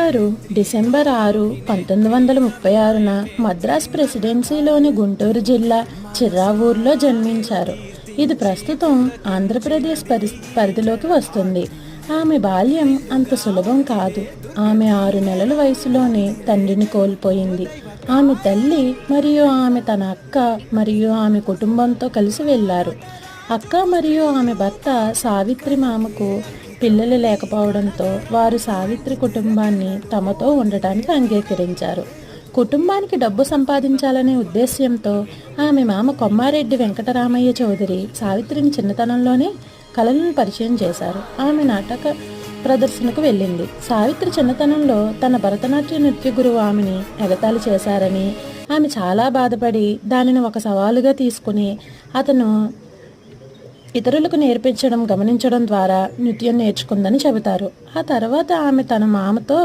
గారు డిసెంబర్ 6, 1936న మద్రాస్ ప్రెసిడెన్సీలోని గుంటూరు జిల్లా చిర్రావూరులో జన్మించారు. ఇది ప్రస్తుతం ఆంధ్రప్రదేశ్ పరిధిలోకి వస్తుంది. ఆమె బాల్యం అంత సులభం కాదు. ఆమె 6 నెలల వయసులోనే తండ్రిని కోల్పోయింది. ఆమె తల్లి మరియు ఆమె తన అక్క మరియు ఆమె కుటుంబంతో కలిసి వెళ్లారు. అక్క మరియు ఆమె భర్త సావిత్రి మామకు పిల్లలు లేకపోవడంతో వారు సావిత్రి కుటుంబాన్ని తమతో ఉండటానికి అంగీకరించారు. కుటుంబానికి డబ్బు సంపాదించాలనే ఉద్దేశ్యంతో ఆమె మామ కొమ్మారెడ్డి వెంకటరామయ్య చౌదరి సావిత్రిని చిన్నతనంలోనే కళలను పరిచయం చేశారు. ఆమె నాటక ప్రదర్శనకు వెళ్ళింది. సావిత్రి చిన్నతనంలో తన భరతనాట్య నృత్య గురువు ఆమెని ఎగతాళి చేశారని, ఆమె చాలా బాధపడి దానిని ఒక సవాలుగా తీసుకుని అతను ఇతరులకు నేర్పించడం గమనించడం ద్వారా నృత్యం నేర్చుకుందని చెబుతారు. ఆ తర్వాత ఆమె తన మామతో